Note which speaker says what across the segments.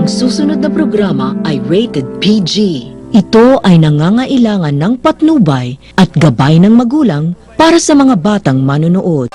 Speaker 1: susunod na programa ay rated PG. Ito ay nangangailangan ng patnubay at gabay ng magulang para sa mga batang manonood.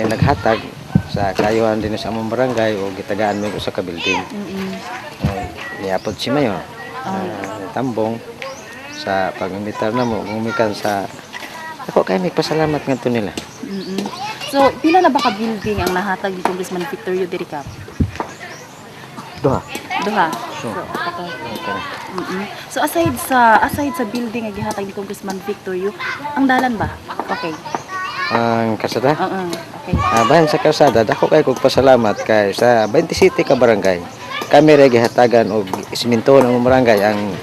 Speaker 2: Naghatag sa kayuhan din sa among barangay o gitagaan mo sa ka-building. Niapod si Mayor tambong sa pag-imbitar na mo gumikan sa ako kay may pasalamat ngadto nila.
Speaker 3: So pila na ba ka building ang nahatag ni Congressman Victor Yu diri Kap?
Speaker 2: Duha.
Speaker 3: So okay. So aside sa building nga gihatag ni Congressman Victor Yu, ang dalan ba? Okay.
Speaker 2: Ang kasada?
Speaker 3: Okay.
Speaker 2: Bayan sa kasada, dako kay kog pasalamat kay sa 20 city ka barangay. Kami ra gihatagan og simintohon ang barangay ang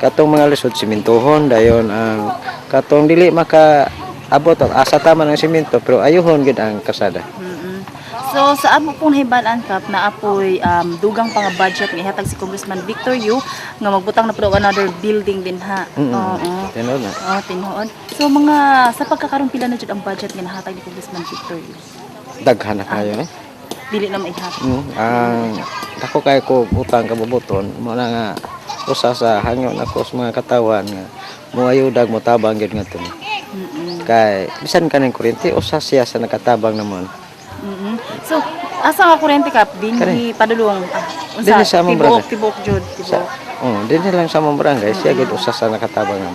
Speaker 2: katong mga lisod simintohon dayon ang katong dili maka abot asa tama ng simento pero ayuhon gid ang kasada.
Speaker 3: So sa amo pong hibalan Kap na apoy dugang pa nga budget nga ihatag si Congressman Victor Yu nga magbutang na pero another building din ha.
Speaker 2: Tinuod na.
Speaker 3: Tinuod. So mga sa pagkakaroon pila na jud ang budget nga nahatag ni Congressman Victor Yu?
Speaker 2: Daghan na kayo
Speaker 3: Dili na maihatag.
Speaker 2: Ang dako kay ko utang kabubuton mo na nga usa sa hangyo na ko sa mga katawan nga mo ayudag mo tabang gid ngadto. Kay bisan kaning kuryente usa siya sa nakatabang namon.
Speaker 3: So, asa nga kurente Kap? Dinhi padulong.
Speaker 2: Dinhi sa among barangay.
Speaker 3: Tibok jud.
Speaker 2: Dinhi lang sa among barangay. Siya gid usa sa nakatabang.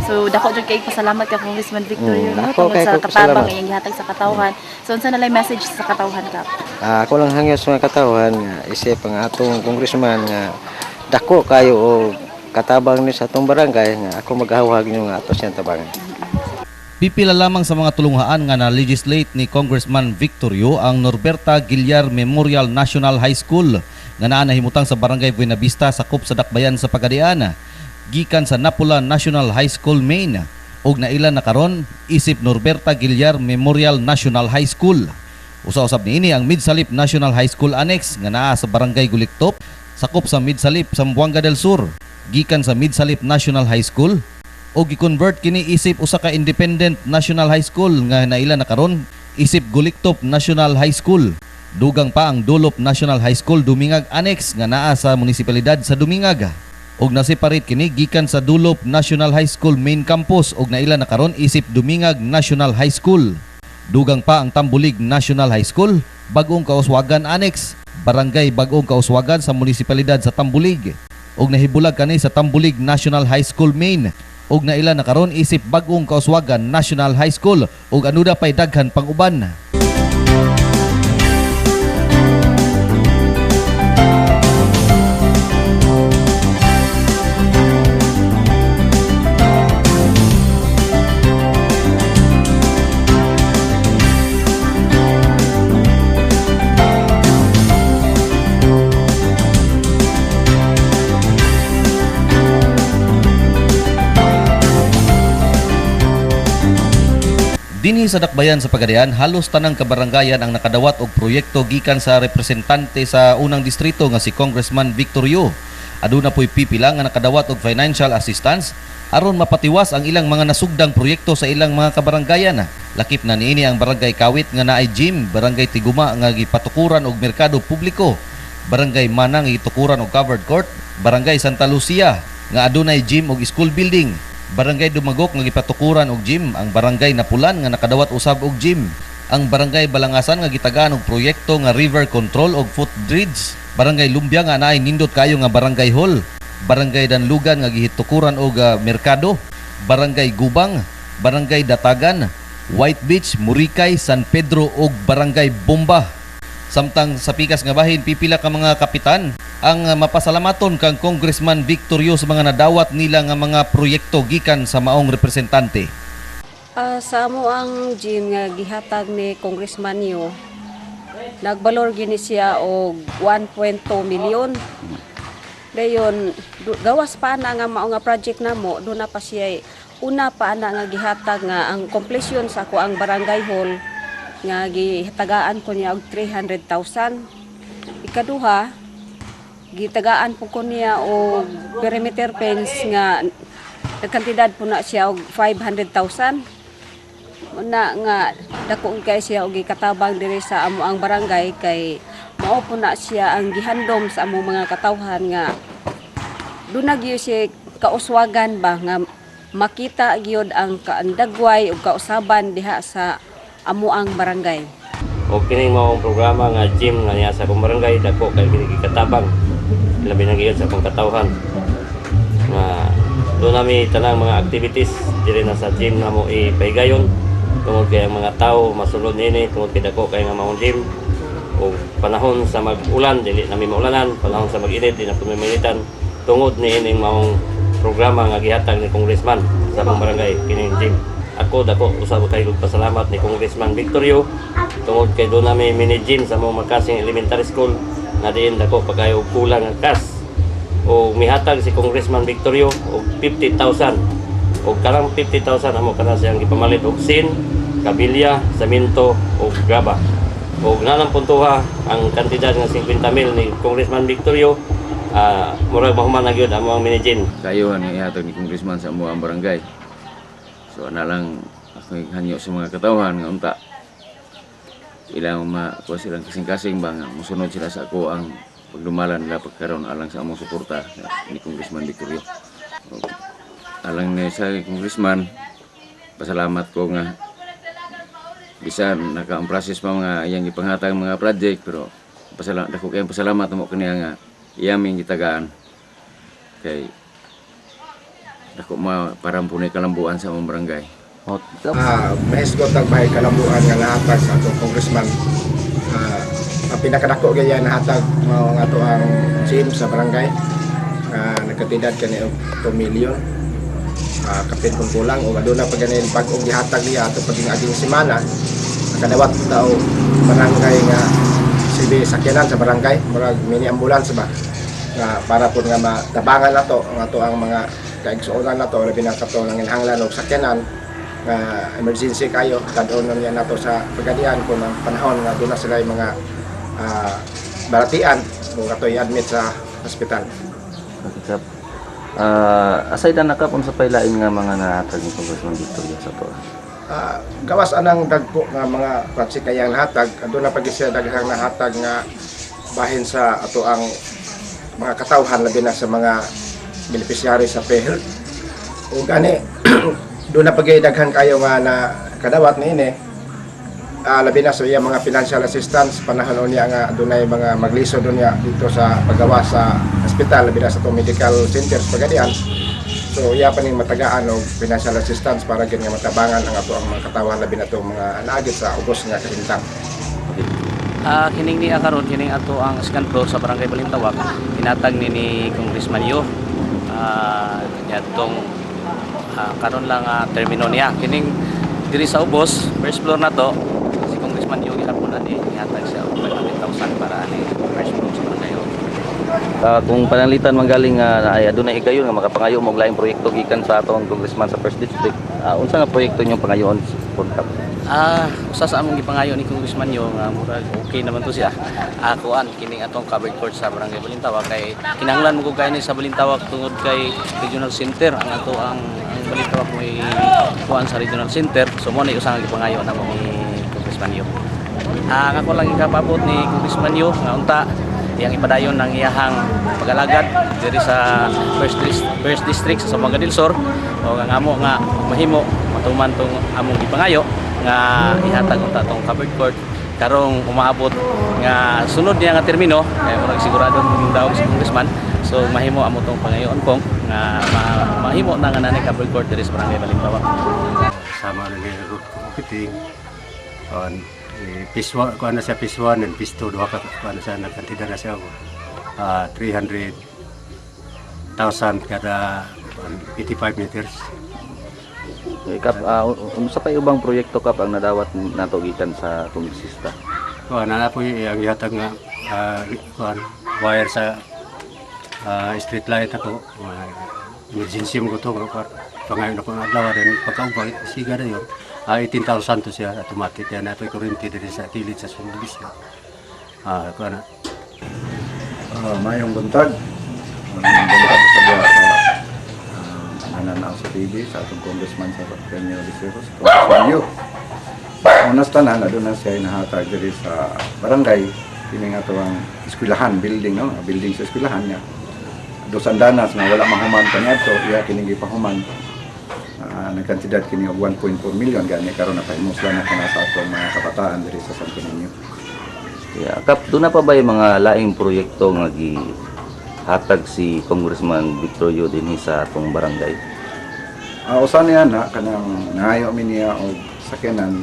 Speaker 3: So, dako jud kay pasalamat ka Congressman Victor Yu
Speaker 2: dako
Speaker 3: tungod
Speaker 2: kay
Speaker 3: sa
Speaker 2: ko
Speaker 3: katabang
Speaker 2: pasalamat.
Speaker 3: iyang gihatag sa katawhan. So, unsa na lay message sa katawhan Kap?
Speaker 2: Ako lang hangyo sa mga katawhan nga isip ang atong congressman nga dako kayo o katabang ni sa atong barangay nga ako maghawag niyo nga ato siyang tabangan.
Speaker 4: Pipila lamang sa mga tulunghaan nga na-legislate ni Congressman Victor Yu ang Norberta Guillar Memorial National High School nga naa nahimutang sa Barangay Buenavista sakop sa Dakbayan sa Pagadian gikan sa Napula National High School main ug naila na karon isip Norberta Guillar Memorial National High School. Usa-usab niini ang Midsalip National High School Annex nga naa sa Barangay Guliktop sakop sa Midsalip Zamboanga del Sur gikan sa Midsalip National High School o gi-convert kini isip usa ka independent national high school nga naila na karon isip Guliktop National High School. Dugang pa ang Dulop National High School Dumingag Annex nga naa sa munisipalidad sa Dumingag. Og na-separate kini gikan sa Dulop National High School main campus og naila na karon isip Dumingag National High School. Dugang pa ang Tambulig National High School, Bagong Kauswagan Annex, Barangay Bagong Kauswagan sa munisipalidad sa Tambulig. Og nahibulag kani sa Tambulig National High School main ug naila na karon isip Bagong Kauswagan National High School ug anuda pay daghan pang uban. Dinhi sa Dakbayan sa Pagadian, halos tanang kabarangayan ang nakadawat og proyekto gikan sa representante sa unang distrito nga si Congressman Victor Yu. Aduna po'y pipila nga nakadawat og financial assistance aron mapatiwas ang ilang mga nasugdang proyekto sa ilang mga kabarangayan. Lakip na niini ang Barangay Kawit nga naay gym, Barangay Tiguma nga gipatukuran og merkado publiko, Barangay Manang gitukuran og covered court, Barangay Santa Lucia nga adunay gym og school building, Barangay Dumagok nga gipatukuran og gym, ang Barangay Napulan nga nakadawat usab og gym, ang Barangay Balangasan nga gitagaan og proyekto nga river control og footbridge, Barangay Lumbia nga naay nindot kayo nga barangay hall, Barangay Danlugan nga gihitukuran og merkado, Barangay Gubang, Barangay Datagan, White Beach, Murikay, San Pedro ug Barangay Bomba. Samtang sa pikas nga bahin, pipila ka mga kapitan ang mapasalamaton kang Congressman Victor Yu sa mga nadawat nila nga mga proyekto gikan sa maong representante.
Speaker 5: Sa amo ang gym nga gihatag ni Congressman Yu, nagbalor gini siya og 1.2 milyon. Dayon gawas pa na nga mao nga project namo, do na pa siya una pa na nga gihatag nga ang completion sa ako ang barangay hall nga gihatagaan ko niya og 300,000. Ikaduha, gitagaan po ko niya og perimeter fence nga nagkantidad po na siya og 500,000. Una nga dako kay siya og gikatabang diri sa amo ang barangay kay mao po na siya ang gihandom sa among mga katawhan nga dunag gyud siya kauswagan ba nga makita gyud ang kaandagway ug kausaban diha sa amo ang barangay.
Speaker 6: O kining maong programa nga gym nga niya sa akong barangay dako kay gikatabang labi na gyud sa akong katawhan nga doon nami tanang mga activities diri na sa gym na mo ipaigayon tungod kay ang mga tao masulod nini tungod kay dako kay nga maong gym o panahon sa mag-ulan dili nami maulanan, panahon sa mag-init di na pumimilitan tungod ni ining maong programa nga gihatag ni Congressman sa akong barangay kining gym. Ako dako usab kay pasalamat ni Congressman Victor Yu tungod kay do nami mini gym sa mga Makasing Elementary School na diin dako pagayo kulang ang kas o mihatag si Congressman Victor Yu og 50,000 o karang 50,000 amo kana siyang gipamalit og sin, kabilya, semento o graba o nanang puntuha ang kantidad nga 50,000 ni Congressman Victor Yu murag mahuman na gyud amo ang mini gym.
Speaker 7: Kayo ang ihatag ni Congressman sa mga barangay. So ana lang ako hanyo sa mga katawhan nga unta ilang makuha silang kasing-kasing ba nga musunod sila sa ako ang pagdumalan nila pagkaroon alang sa among suporta ni Congressman Victor Yu. Alang ni sa Congressman, pasalamat ko nga bisan naka-process pa mga iyang ipanghatag mga project pero pasalamat ako kay pasalamat mo kaniya nga iyaming gitagaan kay dako maparampunay kalambuan sa among barangay.
Speaker 8: Mahisgot ang bahay kalambuan nga nahatag sa atong congressman. Ang pinakadako gaya nahatag mao nga ato ang gym sa barangay. Nagkatidad kani og 2 milyon. Kapin kung kulang o aduna pa ganin bag-ong gihatag niya ato paging ading semana. Nakadawat tao barangay nga silbi sakyanan sa barangay, murag mini ambulance ba. Nga para pud nga matabangan nato ang ato ang mga kaigsuonan nato labi na kato nang inhanglan og sakyanan nga emergency kayo kadon niya nato sa Pagadian kung ang panahon nga doon na sila yung mga baratian kung kato i-admit sa hospital.
Speaker 7: Aside na nakapon sa pailain nga mga nahatag ni Congressman Victor Yu sa to.
Speaker 8: Gawas anang dagpo nga mga project kayang nahatag aduna pag siya daghang nahatag nga bahin sa ato ang mga katawhan labi na sa mga beneficiary sa PhilHealth. O gani doon na pag-daghan kayo nga na kadawat ni ini labi na sa iya mga financial assistance panahon niya nga doon ay mga magliso doon niya dito sa paggawa sa hospital labi na sa medical centers Pagadian. So iya pa ning matagaan og financial assistance para gid nga matabangan ang ato ang mga katawan labi na to mga naagit sa ubos nga kahintang.
Speaker 9: Kining ni karon kining ato ang second floor sa Barangay Balintawak inatag ni Congressman Yu tong karon lang termino niya kining diri sa ubos first floor na to si Congressman Yu gihapon na ni inatag siya og 500,000 para ani first floor sa barangay.
Speaker 4: Kung pananglitan manggaling ay adunay igayon nga makapangayo mo og laing proyekto gikan sa atong congressman sa first district, unsa nga proyekto niyo pangayoon punta?
Speaker 9: Usa sa among gipangayo ni Congressman Yo nga murag okay naman to siya. Kuan kining atong covered court sa Barangay Balintawak kay kinahanglan mo kay ni sa Balintawak tungod kay regional center ang ato ang Balintawak may kuan sa regional center. So mo na usa nga gipangayo namo ni Congressman Yo. Ako lang ikapabot ni Congressman Yo nga unta iyang ipadayon ng iyahang pag-alagad diri sa first district sa Zamboanga del Sur o nga amo nga mahimo matuman tong among gipangayo nga ihatag unta tong covered court karong umaabot nga sunod niya nga termino kay murag sigurado yung daog si Congressman, so mahimo amo tong pangayoon kong nga mahimo na nga nanay covered court diri sa Barangay Balintawak.
Speaker 10: Sama na yung root computing on PIS1 ko na siya PIS1 and PIS2 duha ka ko na siya nagkantida na siya 300,000 kada 85 meters.
Speaker 11: Kap, unsa pa ubang proyekto kap ang nadawat nato gikan sa kongresista?
Speaker 10: Kuan na po ang ihatag nga wire sa street light ako. Emergency mo ko to pangayon ako ng adlaw rin pagkaubay siga na yun. 18,000 to siya automatic yan ato kuryente diri sa kilid sa subdivision. Kuan na.
Speaker 12: Mayong buntag. Buntag sa buwan nananaw sa TV sa atong congressman sa Premio Liceo, Congressman Yo. Unas tanan aduna siya inahatag diri sa barangay kini nga tuwang eskwelahan building no, building sa eskwelahan niya. Dosan danas nga wala mahuman kaniadto iya kini gipahuman. Nagkantidad kini og 1.4 million gani karon napahimuslan na kana sa atong mga kabataan diri sa Santo Niño.
Speaker 11: Yeah, kap doon na pa ba yung mga laing proyekto nga gihatag si Congressman Victor Yo dinhi sa atong barangay?
Speaker 12: Usa niya na kanang nangayo mi niya og sakyanan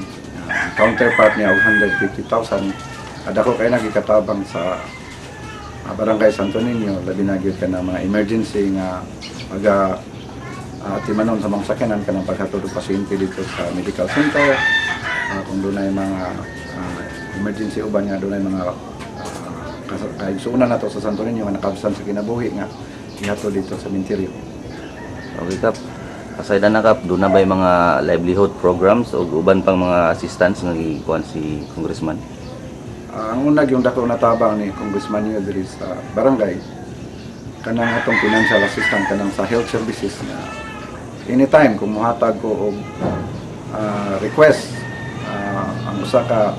Speaker 12: counterpart niya og 150,000. Dako kay nagikatabang sa barangay Santo Niño labi na gyud kana mga emergency nga timanon sa mga sakyanan kanang paghatod og pasyente dito sa medical center. Kung dunay mga emergency uban nga dunay mga kaigsuonan nato sa Santo Niño nga nakabsan sa kinabuhi nga ihatod dito sa cemetery.
Speaker 11: Okay kap. Aside na kap, doon na ba yung mga livelihood programs o uban pang mga assistance nga gikuan si Congressman?
Speaker 12: Ang una yung dako natabang ni Congressman Yo diri sa barangay kanang atong financial assistance kanang sa health services na anytime kung muhatag ko og request ang usa ka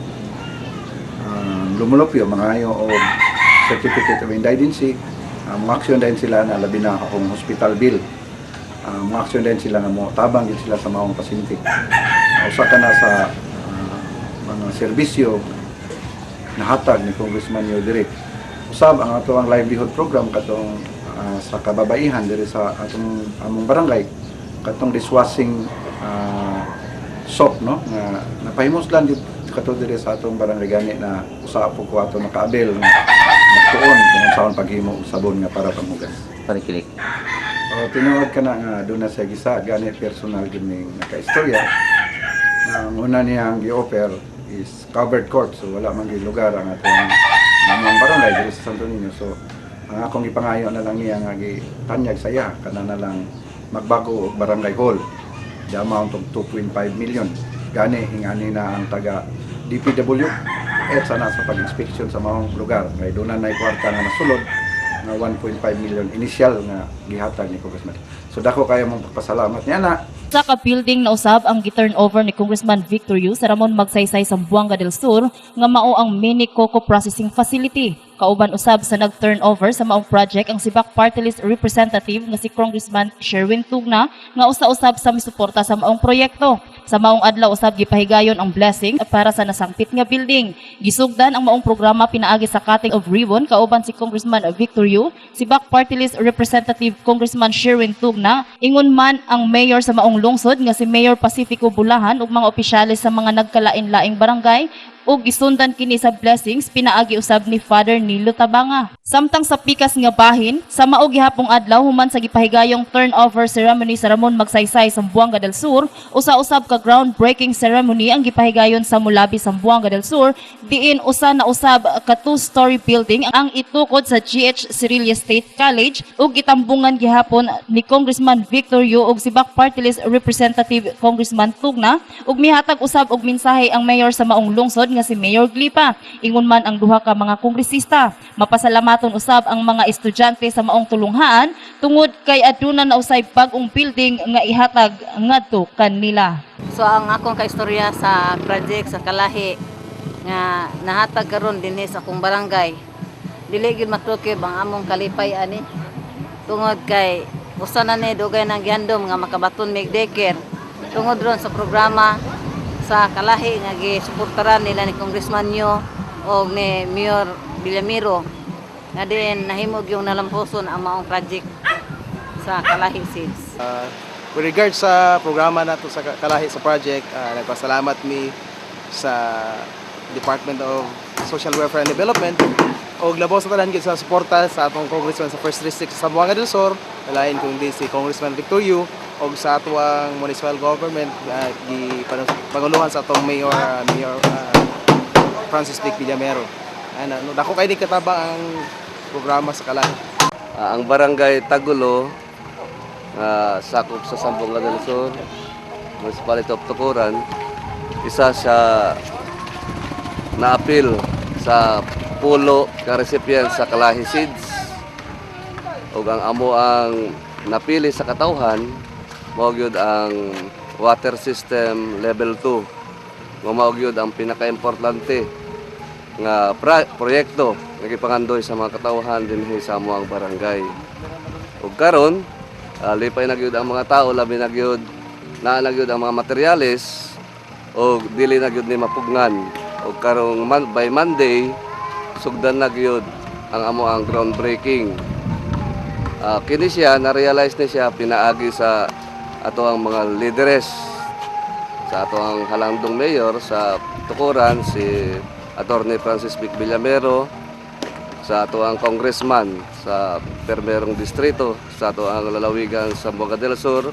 Speaker 12: lumulupyo mangayo og certificate of indigency, mo-action din sila na labi na akong hospital bill. Mo-action din sila na mo tabang din sila sa maong pasyente. Usa ka na sa mga serbisyo nahatag ni Congressman Yo diri. Usab ang ato ang livelihood program katong sa kababaihan diri sa atong among barangay katong dishwashing soap no nga napahimuslan dito kato diri sa atong barangay gani na usa po ko ato nakaabel nga nagtuon kung saan paghimo og sabon nga para panghugas.
Speaker 11: Panikinig.
Speaker 12: Tinuod ka na nga doon na sa gisa gani personal gining nakaistorya. Ang una niyang gi-offer is covered court, so wala man gyud lugar ang atong among barangay diri sa Santo Niño. So ang akong ipangayo na lang niya nga gitanyag saya kana na lang magbago og barangay hall. The amount of 2.5 million. Gani ingani na ang taga DPW at sana sa pag-inspection sa mga lugar. Kay doon na kwarta nga nasulod na 1.5 million initial nga gihatag ni Congressman. So dako kayo mong pagpasalamat niya na.
Speaker 3: Sa ka-building na usab ang gi-turnover ni Congressman Victor Yo sa Ramon Magsaysay sa Zamboanga del Sur nga mao ang mini cocoa processing facility. Kauban usab sa nag-turnover sa maong project ang Sibak Party List representative nga si Congressman Sherwin Tugna nga usa-usab sa misuporta sa maong proyekto. Sa maong adlaw usab gipahigayon ang blessing para sa nasangpit nga building. Gisugdan ang maong programa pinaagi sa cutting of ribbon kauban si Congressman Victor Yo, Sibak Party List representative Congressman Sherwin Tugna, ingon man ang mayor sa maong lungsod nga si Mayor Pacifico Bulahan ug mga opisyales sa mga nagkalain-laing barangay ug gisundan kini sa blessings pinaagi usab ni Father Nilo Tabanga. Samtang sa pikas nga bahin, sa mao gihapong adlaw human sa gipahigayong turnover ceremony sa Ramon Magsaysay sa Buanga del Sur, usa-usab ka groundbreaking ceremony ang gipahigayon sa Mulabi sa Buanga del Sur, diin usa na usab ka two-story building ang itukod sa GH Cirillo State College ug gitambungan gihapon ni Congressman Victor Yu ug Sibak Party List Representative Congressman Tugna ug mihatag usab og mensahe ang mayor sa maong lungsod nga si Mayor Glipa. Ingon man ang duha ka mga kongresista. Mapasalamaton usab ang mga estudyante sa maong tulunghaan tungod kay aduna na usay bag-ong building nga ihatag ngadto kanila.
Speaker 13: So ang akong kaistorya sa project sa Kalahi nga nahatag karon dinhi sa akong barangay. Dili gyud matukib ang among kalipay ani. Tungod kay usa na ni dugay nang gihandom nga makabaton mig daycare. Tungod ron sa programa sa Kalahi nga gisuportaran nila ni Congressman Nyo o ni Mayor Villamiro nga din nahimog yung nalampuson ang maong project sa Kalahi Seeds.
Speaker 8: With regards sa programa nato sa Kalahi sa project, nagpasalamat mi sa Department of Social Welfare and Development o labaw sa tanan gyud sa suporta sa atong congressman sa First District sa Buanga del Sur, lain kundi si Congressman Victor Yu o sa atong municipal government panguluhan sa atong Mayor Francis Vic Villamero. Dako kay di katabang ang programa sa Kalahi.
Speaker 14: Ang barangay Tagulo, sakop sa Sambuanga del Sur, Municipality of Tukuran, isa siya na-appeal sa pulo ka recipient sa Kalahi Seeds. Ug ang amo ang napili sa katawhan mao gyud ang water system level 2. Mao gyud ang pinaka-importante nga proyekto nga gipangandoy sa mga katawhan dinhi sa amoang barangay. Ug karon lipay na gyud ang mga tao, labi na gyud naa na gyud ang mga materyales ug dili na gyud ni mapugnan. Ug karong by Monday sugdan na gyud ang amo ang groundbreaking. Kini siya na-realize ni siya pinaagi sa ato ang mga leaders sa ato ang halandong mayor sa Tukuran si Attorney Francis Vic Villamero, sa ato ang congressman sa Permerong Distrito, sa ato ang lalawigan sa Buanga del Sur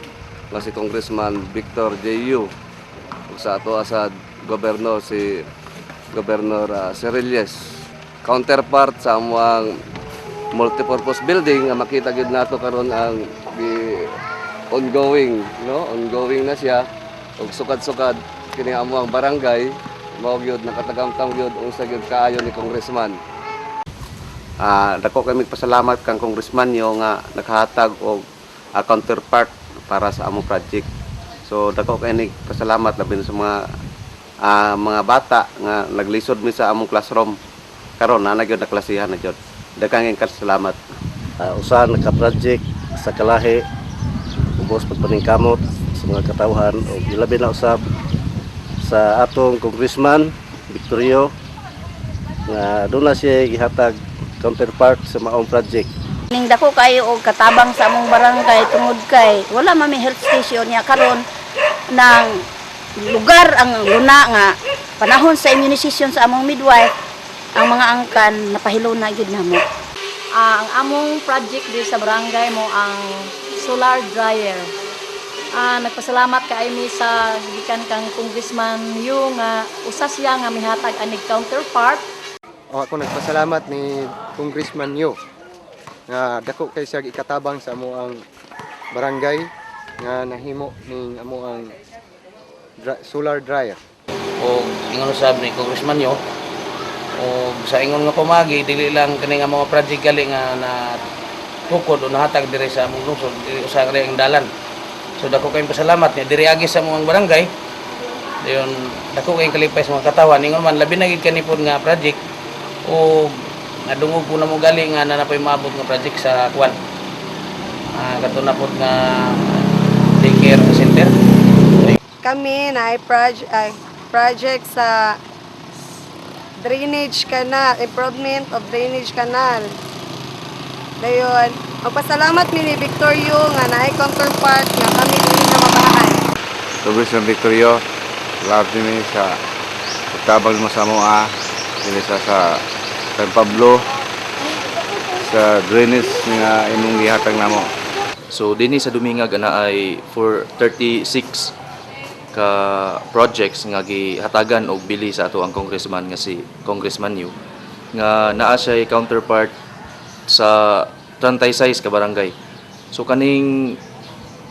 Speaker 14: nga si Congressman Victor J.U. sa ato sa gobernador si Governor Cirilles. Counterpart sa amuang multipurpose building nga makita gid nato karon ang ongoing na siya ug sukad-sukad kini amo ang barangay mao gyud nakatagamtang gyud unsa gyud kaayo ni congressman.
Speaker 15: Dako kami pasalamat kang congressman yo nga nakahatag og counterpart para sa among project. So dako kay pasalamat labi sa mga bata nga naglisod mi sa among classroom karon na gyud naklasihan na gyud. Daghang salamat.
Speaker 16: Usahan naka-project sa Kalahi ubos pagpaningkamot sa mga katawhan o ilabi na usab sa atong congressman Victorio nga doon na siya ihatag counterpart sa maong project.
Speaker 13: Ning dako kayo og katabang sa among barangay tungod kay wala man may health station niya karon ng lugar ang luna nga panahon sa immunization sa among midwife ang mga angkan napahilo na gyud namo. Ang among project di sa barangay mo ang solar dryer. Nagpasalamat kay mi sa gikan kang congressman yung usa siya nga mihatag anig counterpart.
Speaker 8: Ako nagpasalamat ni Congressman Yu nga dako kay siya ikatabang sa amo ang barangay nga nahimo ning amo ang solar dryer.
Speaker 9: O ingon usab ni Congressman Nyo o sa ingon nga pamagi dili lang kani nga mga project gali nga na tukod o nahatag diri sa among lungsod dili usa ka ang dalan. So dako kay pasalamat niya diri agi sa among barangay. Dayon dako kay kalipay sa mga katawan ingon man labi na gid kanipon nga project o nadungog po na mo gali nga nanapay maabot nga project sa kwan. Kato na po nga daycare center.
Speaker 17: Kami na project sa drainage canal, improvement of drainage canal. Dayon, magpasalamat ni Victorio nga naay counterpart nga kami dili na mabahaan.
Speaker 18: Congressman Victorio, love ni sa
Speaker 7: tabang mo sa mga dili sa San Pablo sa drainage nga imong gihatag namo.
Speaker 18: So dinhi sa Dumingag ana ay for 36 ka projects nga gihatagan og bili sa ato ang congressman nga si Congressman Yu nga naa siya counterpart sa 36 ka barangay. So kaning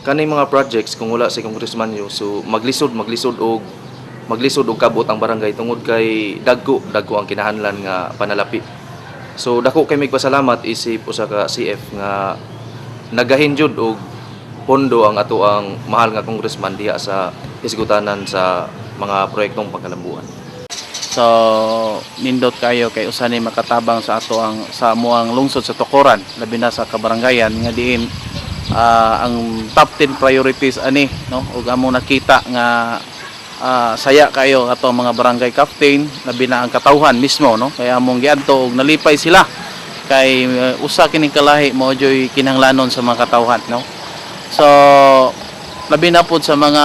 Speaker 18: mga projects kung wala si Congressman Yu, so maglisod og kabot ang barangay tungod kay dagko ang kinahanglan nga panalapi. So dako kay magpasalamat isip usa ka CF nga nagahin jud og pondo ang ato ang mahal nga congressman diha sa isgutanan sa mga proyektong pangkalambuan.
Speaker 9: So nindot kayo kay usa ni makatabang sa ato ang sa amuang lungsod sa Tukuran, labi na sa kabarangayan nga diin ang top 10 priorities ani no ug amo nakita nga saya kayo ato ang mga barangay captain labi na ang katawhan mismo no kaya among giadto og nalipay sila kay usa kining kalahi mao joy kinahanglanon sa mga katawhan no. So labi na pud sa mga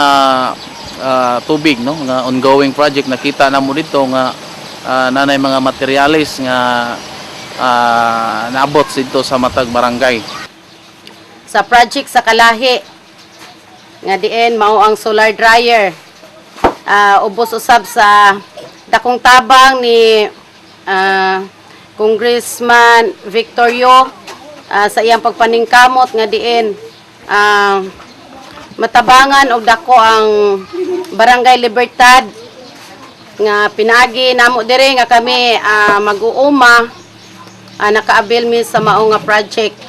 Speaker 9: tubig no nga ongoing project nakita na mo dito nga nanay mga materials nga naabot dito sa matag barangay.
Speaker 19: Sa project sa Kalahi nga diin mao ang solar dryer, ubos usab sa dakong tabang ni Congressman Victor Yu sa iyang pagpaningkamot nga diin matabangan og dako ang Barangay Libertad nga pinaagi namo dire nga kami mag-uuma nakaabil mi sa mao nga project.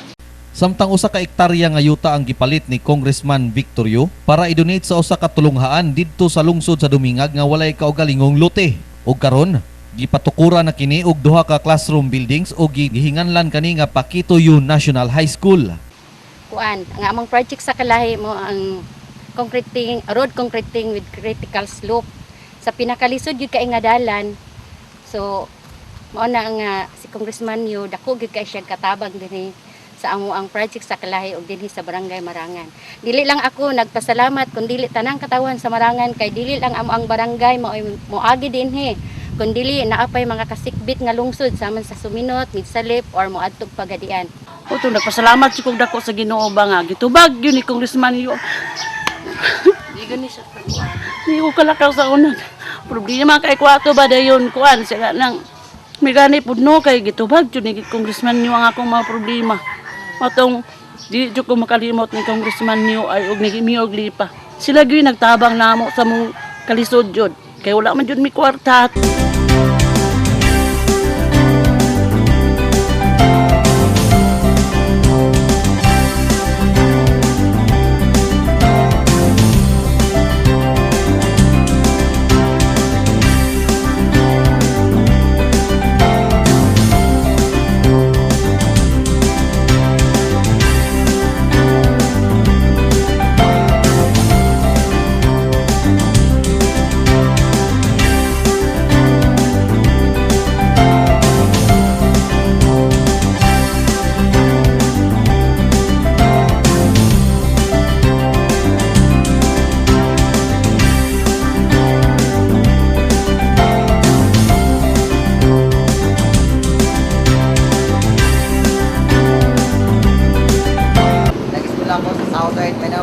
Speaker 4: Samtang usa ka ektarya nga yuta ang gipalit ni Congressman Victor Yu para i-donate sa usa ka tulunghaan didto sa lungsod sa Dumingag nga walay kaugalingong lote. Ug karon gipatukura na kini og duha ka classroom buildings ug gihinganlan kani nga Paquito Yu National High School.
Speaker 20: Kuan nga among project sa Kalahi mo ang road concreting with critical slope sa pinakalisod gyud kay nga dalan. So mao na nga si Congressman Yu dako gyud kay siya katabang dinhi sa amo ang project sa Kalahi ug dinhi sa Barangay Marangan. Dili lang ako nagpasalamat kun dili tanang katawan sa Marangan kay dili lang amo ang barangay moagi dinhi kun dili naapay mga kasikbit nga lungsod saman sa Suminot, Midsalip or moadtog Pagadian.
Speaker 21: Oto nagpasalamat si kog dako sa Ginoo ba nga gitubag yun ni Congressman Yu. Di ko kalakaw sa unang problema kay kwato ba dayon kuan sila nang may gani pudno kay gitubag yun ni Congressman Yu ang akong mga problema. Matong di ko makalimot ni Congressman Yu ay og nigimiog lipa. Sila gyud nagtabang namo sa mong kalisod jud kay wala man jud mi kwarta.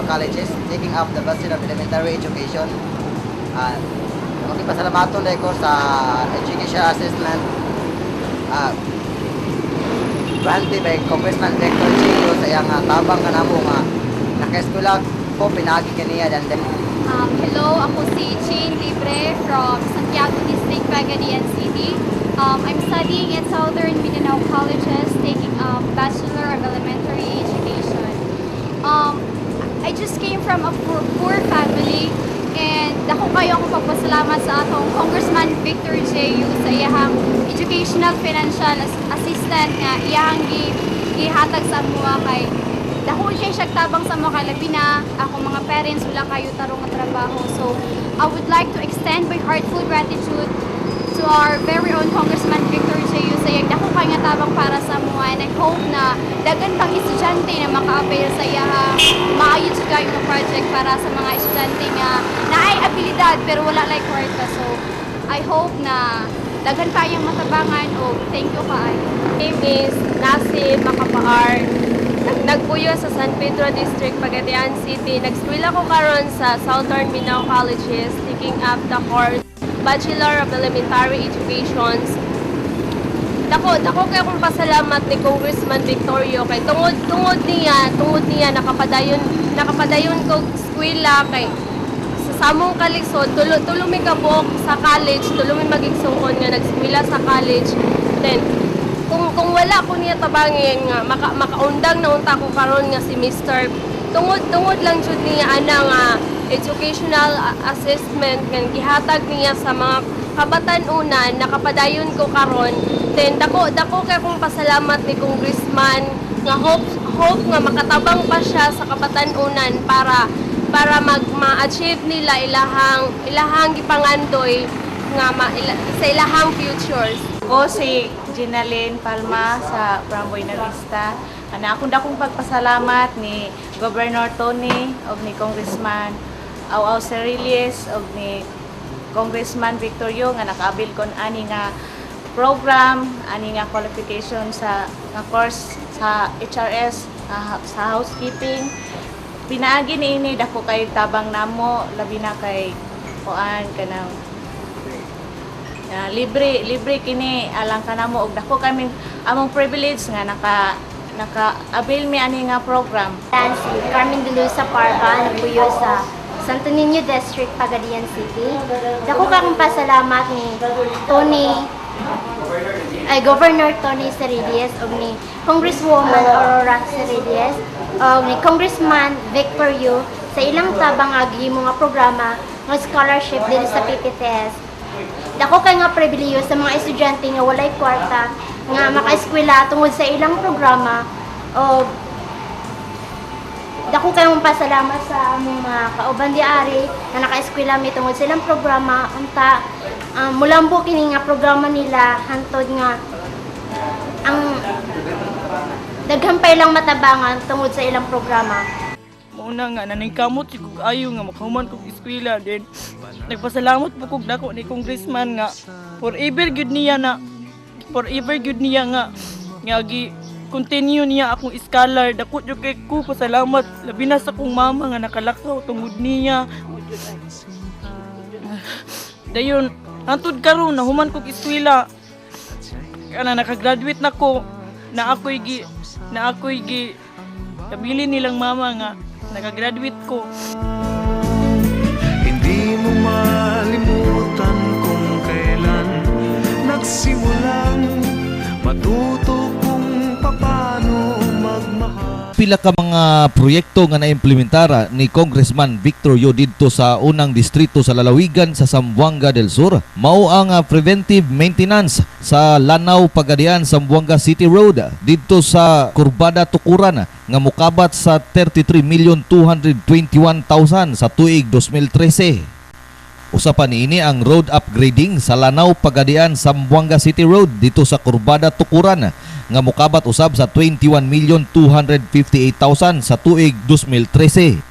Speaker 22: Colleges, taking up the Bachelor of Elementary Education. Magpasalamaton ko sa Education Assessment granted by Congressman Victor Yu sa iyang tabang nga namo nga naka-eskwela ko pinagi kaniya dan
Speaker 23: hello, ako si Chin Libre from Santiago District, Pagadian City. I'm studying at Southern Mindanao Colleges, taking up Bachelor of Elementary Education. I just came from a poor family and dako kayo akong pagpasalamat sa atong Congressman Victor J. Yu sa iyang educational financial assistant nga iyang gihatag sa mga kay dako siya tabang sa mga labi na ako mga parents wala kayo tarong nga trabaho. So I would like to extend my heartfelt gratitude to our very own Congressman Victor J. Yu sa iyang dako kay nga tabang para sa mga and I hope na dagan pang estudyante na maka-avail sa iyang maayo sa yung project para sa mga estudyante nga naay abilidad pero wala like kwarta. So I hope na daghan kayang matabangan o thank you kaayo.
Speaker 1: Name is Nasi Macapaar. Nagpuyo sa San Pedro District, Pagadian City. Nag-school ako karon sa Southern Mindanao Colleges, taking up the course Bachelor of Elementary Education. Dako kay akong pasalamat ni Congressman Victorio kay tungod niya nakapadayon ko eskwela kay sa samong kalisod tulo mi kabok sa college, tulo mi maging sungkon nga nag-eskwela sa college. Then kung wala ko niya tabangin nga makaundang na unta ko karon nga si Mr. tungod lang jud niya ana nga educational assessment nga gihatag niya sa mga kabatan-unan nakapadayon ko karon. Then dako kay kong pasalamat ni Congressman nga hope nga makatabang pa siya sa kabatan-unan para ma-achieve nila ilahang gipangandoy nga sa ilahang futures.
Speaker 2: Ako si Ginaline Palma sa from Buena Vista. Akong dakong pagpasalamat ni Governor Tony o ni Congressman Au Cerilles o ni Congressman Victorio nga nakaabil kon ani nga program, ani nga qualification sa nga course sa HRS sa housekeeping. Pinaagi niini dako kay tabang namo labi na kay kuan kanang libre kini alang kanamo og dako kami among privilege nga naka-avail mi ani nga program.
Speaker 5: Si Carmen de Luisa Parva, nagpuyo sa Santo Niño District, Pagadian City. Dako kakong pasalamat ni Governor Tony Cerilles o ni Congresswoman Aurora Cerilles o ni Congressman Victor Yu sa ilang tabang agi mga programa ng scholarship dito sa PPTS. Dako kay nga pribileyo sa mga estudyante nga walay kwarta nga maka-eskwela tungod sa ilang programa o dako kay mong pasalamat sa among mga kauban diari na naka-eskwela mi tungod sa ilang programa unta mulambo kini nga programa nila hantod nga ang daghan pa ilang matabangan tungod sa ilang programa.
Speaker 21: Mauna nga naningkamot si kog ayo nga makahuman kog eskwela din nagpasalamat po kog dako ni Congressman nga forever good niya nga gi continue niya akong scholar dako jud kay ko pasalamat labi na sa kong mama nga nakalakaw tungod niya. Dayon hantod karon nahuman kog eskwela kana nakagraduate nako na ako'y gi kabili nilang mama nga nakagraduate ko.
Speaker 24: Hindi mo malimutan kung kailan nagsimulang matuto kung paano magmahal.
Speaker 4: Pila ka mga proyekto nga naimplementara ni Congressman Victor Yu didto sa unang distrito sa lalawigan sa Zamboanga del Sur. Mao ang preventive maintenance sa Lanao Pagadian Zamboanga City Road didto sa Kurbada Tukuran nga mokabat sa 33,221,000 sa tuig 2013. Usa pa niini ang road upgrading sa Lanao Pagadian Zamboanga City Road dito sa Kurbada Tukuran nga mokabat usab sa 21,258,000 sa tuig 2013.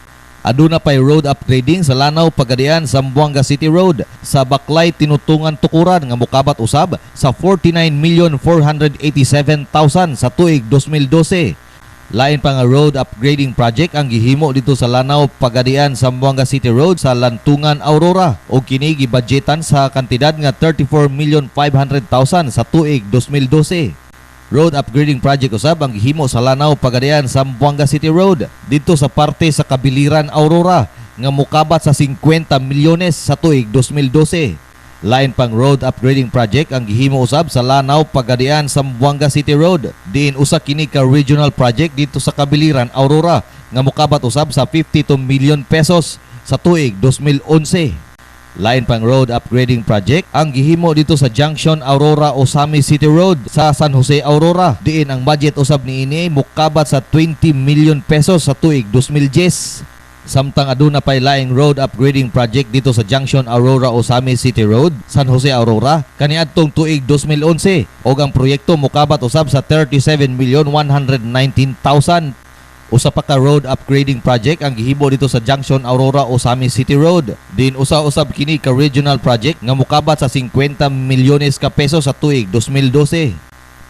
Speaker 4: Aduna pay road upgrading sa Lanao Pagadian Zamboanga City Road sa Baklay Tinutungan Tukuran nga mokabat usab sa 49,487,000 sa tuig 2012. Lain pa nga road upgrading project ang gihimo dito sa Lanao Pagadian Zamboanga City Road sa Lantungan Aurora o kini gibudgetan sa kantidad nga 34,500,000 sa tuig 2012. Road upgrading project usab ang gihimo sa Lanao Pagadian Zamboanga City Road dito sa parte sa Kabiliran Aurora nga mokabat sa 50 milyones sa tuig 2012. Lain pang road upgrading project ang gihimo usab sa Lanao Pagadian Zamboanga City Road diin usa kini ka regional project dito sa Kabiliran Aurora nga mokabat usab sa 52 milyon pesos sa tuig 2011. Lain pang road upgrading project ang gihimo dito sa Junction Aurora Osami City Road sa San Jose Aurora diin ang budget usab niini mokabat sa 20 milyon pesos sa tuig 2010. Samtang aduna pay laing road upgrading project dito sa Junction Aurora Osami City Road, San Jose Aurora kaniadtong tuig 2011 ug ang proyekto mokabat usab sa 37,119,000. Usa pa ka road upgrading project ang gihimo dito sa Junction Aurora Osami City Road. Din usa-usab kini ka regional project nga mokabat sa 50 milyones ka pesos sa tuig 2012.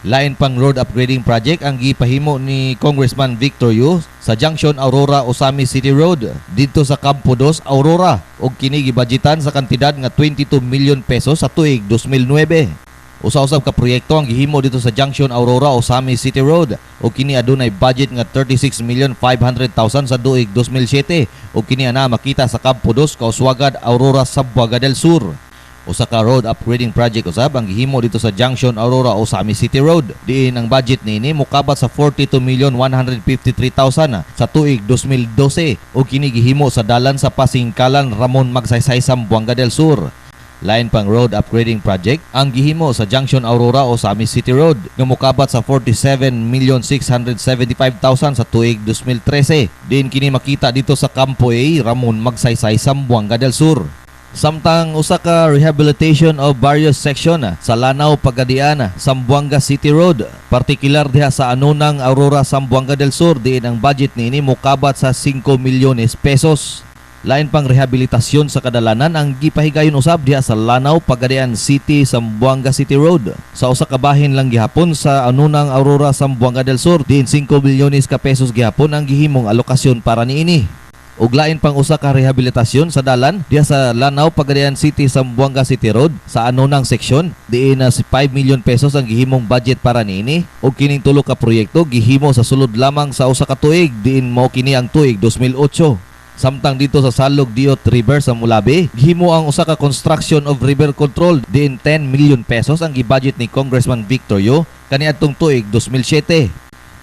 Speaker 4: Lain pang road upgrading project ang gipahimo ni Congressman Victor Yu sa Junction Aurora Osami City Road dito sa Campo 2 Aurora ug kini gibudgetan sa kantidad nga 22 milyon pesos sa tuig 2009. Usa-usab ka proyekto ang gihimo dito sa Junction Aurora Osami City Road ug kini adunay budget nga 36,500,000 sa tuig 2007 ug kini ana makita sa Campo 2 Kauswagad Aurora Sambuanga del Sur. Usa ka road upgrading project usab ang gihimo dito sa Junction Aurora Osami City Road. Diin ang budget niini mokabat sa 42,153,000 sa tuig 2012 ug kini gihimo sa dalan sa Pasingkalan Ramon Magsaysay Sambuanga del Sur. Lain pang road upgrading project ang gihimo sa Junction Aurora Osami City Road nga mokabat sa 47,675,000 sa tuig 2013. Din kini makita dito sa Campo A Ramon Magsaysay Sambuanga del Sur. Samtang usa ka rehabilitation of various section sa Lanao Pagadian Sambuanga City Road, partikular diha sa Anunang Aurora Sambuanga del Sur, diin ang budget niini mokabat sa 5 milyones pesos. Lain pang rehabilitasyon sa kadalanan ang gipahigayon usab diha sa Lanao Pagadian City Sambuanga City Road. Sa usa ka bahin lang gihapon sa Anunang Aurora Sambuanga del Sur, diin 5 milyones ka pesos gihapon ang gihimong alokasyon para niini. Ug lain pang usa ka rehabilitasyon sa dalan diha sa Lanao Pagadian City Sambuanga City Road sa Anunang seksyon, diin na si 5 milyon pesos ang gihimong budget para niini. Ug kining tulo ka proyekto gihimo sa sulod lamang sa usa ka tuig, diin mao kini ang tuig 2008. Samtang dito sa Salog Diot River sa Mulabi, gihimo ang usa ka construction of river control, diin 10 milyon pesos ang gibudget ni Congressman Victor Yu kaniadtong tuig 2007.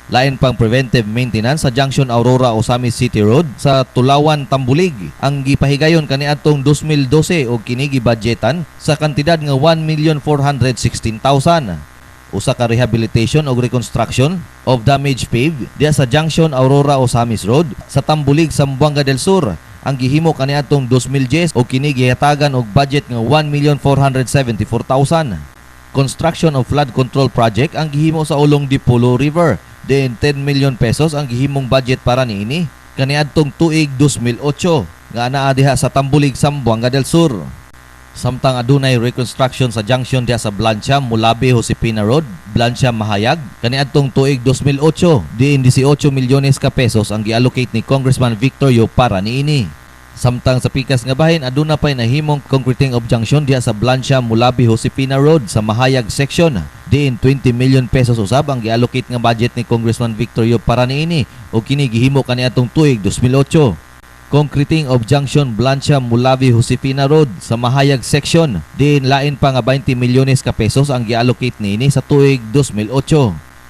Speaker 4: Lain pang preventive maintenance sa Junction Aurora Osami City Road sa Tulawan Tambulig ang gipahigayon kaniadtong 2012 ug kini gibudgetan sa kantidad nga 1,416,000. Usa ka rehabilitation o reconstruction of damaged paved diya sa Junction Aurora Osamis Road sa Tambulig, Sambuanga del Sur ang gihimo kaniadtong 2010 o kini gihatagan og budget nga 1,474,000. Construction of flood control project ang gihimo sa Ulong Dipolo River, diin 10 milyon pesos ang gihimong budget para niini kaniadtong tuig 2008 nga anaa diha sa Tambulig, Sambuanga del Sur. Samtang adunay reconstruction sa junction diha sa Blancia Mulabi Josepina Road, Blancia Mahayag kaniadtong tuig 2008, diin 18 milyones ka pesos ang giallocate ni Congressman Victor Yu para niini. Samtang sa pikas nga bahin aduna pay nahimong concreting of junction diha sa Blancia Mulabi Josepina Road sa Mahayag section, diin 20 million pesos usab ang giallocate nga budget ni Congressman Victor Yu para niini ug kini gihimo kaniadtong tuig 2008. Concreting of junction Blancia Mulabi Josepina Road sa Mahayag section, diin lain pa nga 20 milyones ka pesos ang giallocate niini sa tuig 2008.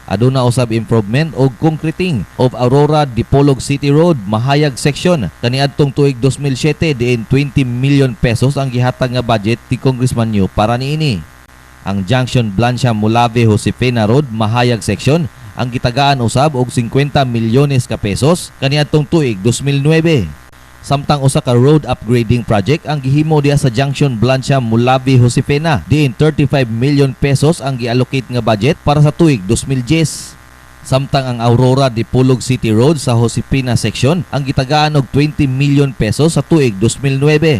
Speaker 4: Aduna usab improvement og concreting of Aurora Dipolog City Road Mahayag section kaniadtong tuig 2007, diin 20 million pesos ang gihatag nga budget ni Congressman Yu para niini. Ang junction Blancia Mulabi Josepina Road Mahayag section ang gitagaan usab og 50 milyones ka pesos kaniadtong tuig 2009. Samtang usa ka road upgrading project ang gihimo diha sa Junction Blancia Mulabi Josepina, diin 35 million pesos ang giallocate nga budget para sa tuig 2010. Samtang ang Aurora Dipolog City Road sa Josepina section ang gitagaan og 20 million pesos sa tuig 2009.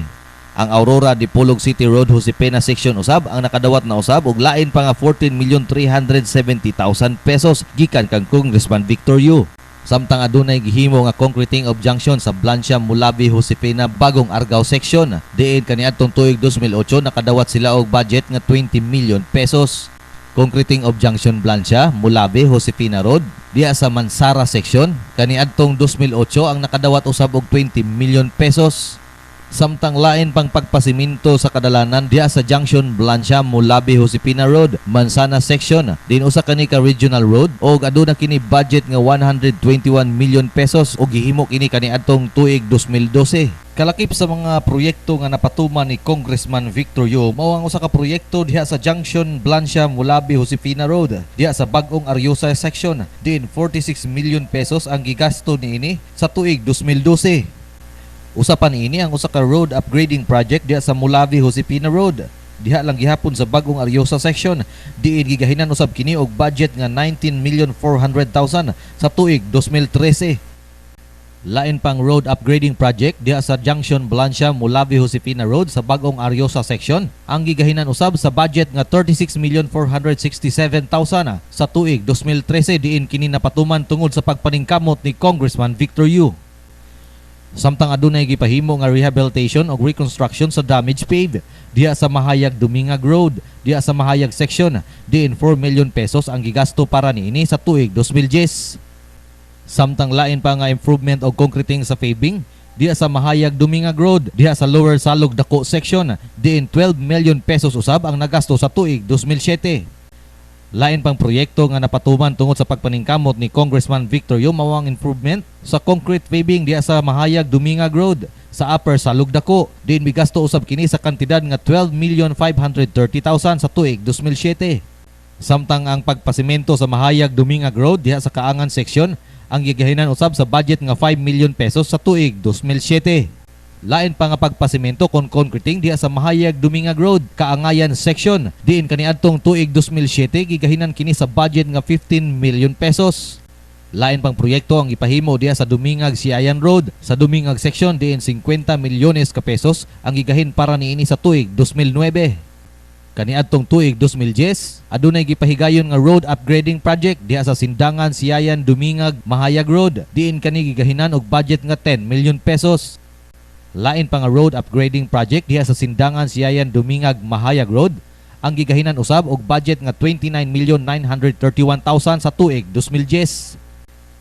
Speaker 4: Ang Aurora Dipolog City Road Josepina section usab ang nakadawat na usab og lain pa nga 14,370,000 pesos gikan kang Congressman Victor Yu. Samtang adunay gihimo nga concreting of junction sa Blancia Mulabi Josepina Bagong Argao section, diin kaniadtong tuig 2008 nakadawat sila og budget nga 20 million pesos. Concreting of junction Blancia Mulabi Josepina Road diha sa Mansara section kaniadtong 2008 ang nakadawat usab og 20 million pesos. Samtang lain pang pagpasiminto sa kadalanan diha sa Junction Blancia Mulabi Josepina Road Mansana section, din usa kani ka regional road og aduna kini budget nga 121 million pesos og gihimo kini kaniadtong tuig 2012. Kalakip sa mga proyekto nga napatuman ni Congressman Victor Yu, mao ang usa ka proyekto diha sa Junction Blancia Mulabi Josepina Road diha sa Bagong Aryosa section, din 46 million pesos ang gigasto niini sa tuig 2012. Usa pa niini ang usa ka road upgrading project diha sa Mulabi Josepina Road diha lang gihapon sa Bagong Aryosa section, diin gigahinan usab kini og budget nga 19,400,000 sa tuig 2013. Lain pang road upgrading project diha sa Junction Blancia Mulavi Josefina Road sa bagong Ariosa section. Ang gigahinan usab sa budget nga 36,467,000 sa tuig 2013 diin kini napatuman tungod sa pagpaningkamot ni Congressman Victor Yu. Samtang adunay gipahimo nga rehabilitation o reconstruction sa damaged paved diha sa Mahayag Dumingag Road, diha sa Mahayag section diin 4 million pesos ang gigasto para niini sa tuig 2010. Samtang lain pa nga improvement o concreting sa paving diha sa Mahayag Dumingag Road, diha sa Lower Salog Dako section diin 12 million pesos usab ang nagasto sa tuig 2007. Lain pang proyekto nga napatuman tungod sa pagpaningkamot ni Congressman Victor Yu mao ang improvement sa concrete paving diha sa Mahayag Dumingag Road sa Upper Salog Dako, diin migasto usab kini sa kantidad nga 12,530,000 sa tuig 2007. Samtang ang pagpasimento sa Mahayag Dumingag Road diha sa Kaangan section ang gigahinan usab sa budget nga 5 million pesos sa tuig 2007. Lain pa nga pagpasimento kon concreting diha sa Mahayag Dumingag Road, Kaangayan section. Diin kaniadtong tuig 2007 gigahinan kini sa budget nga 15 million pesos. Lain pang proyekto ang ipahimo diha sa Dumingag Siayan Road, sa Dumingag section diin 50 milyones ka pesos ang gigahin para niini sa tuig 2009. Kaniadtong tuig 2010, adunay gipahigayon nga road upgrading project diha sa Sindangan Siayan Dumingag Mahayag Road, diin kani gigahinan og budget nga 10 million pesos. Lain pa nga road upgrading project diha sa Sindangan Siayan Dumingag Mahayag Road, ang gigahinan usab og budget nga 29,931,000 sa tuig 2010.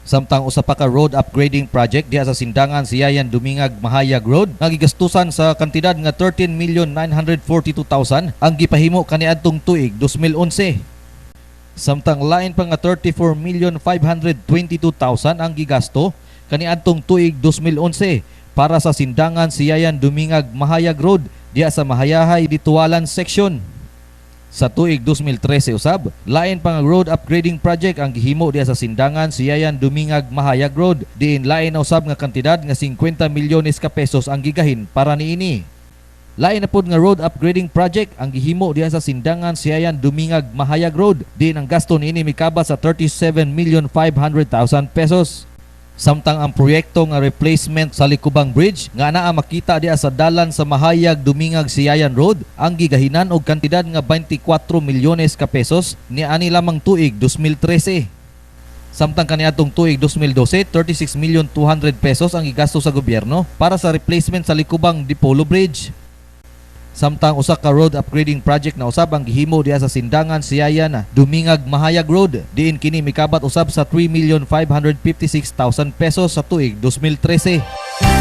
Speaker 4: Samtang usa pa ka road upgrading project diha sa Sindangan Siayan Dumingag Mahayag Road nga gigastusan sa kantidad nga 13,942,000 ang gipahimo kaniadtong tuig 2011. Samtang lain pa nga 34,522,000 ang gigasto kaniadtong tuig 2011 para sa Sindangan Siayan Dumingag Mahayag Road diha sa Mahayahay Ditualan section. Sa tuig 2013 usab, lain pa nga road upgrading project ang gihimo diha sa Sindangan Siayan Dumingag Mahayag Road, diin lain na usab nga kantidad nga 50 milyones ka pesos ang gigahin para niini. Lain na pod nga road upgrading project ang gihimo diha sa Sindangan Siayan Dumingag Mahayag Road, diin ang gasto niini mikabat sa 37,500,000 pesos. Samtang ang proyekto nga replacement sa Likubang Bridge nga naa makita diha sa dalan sa Mahayag Dumingag Siayan Road ang gigahinan og kantidad nga 24 milyones ka pesos niani lamang tuig 2013. Samtang kaniadtong tuig 2012, 36,200,000 pesos ang gigasto sa gobyerno para sa replacement sa Likubang Dipolo Bridge. Samtang usa ka road upgrading project na usab ang gihimo diha sa Sindangan Siayan Dumingag Mahayag Road, diin kini mikabat usab sa 3,556,000 pesos sa tuig 2013.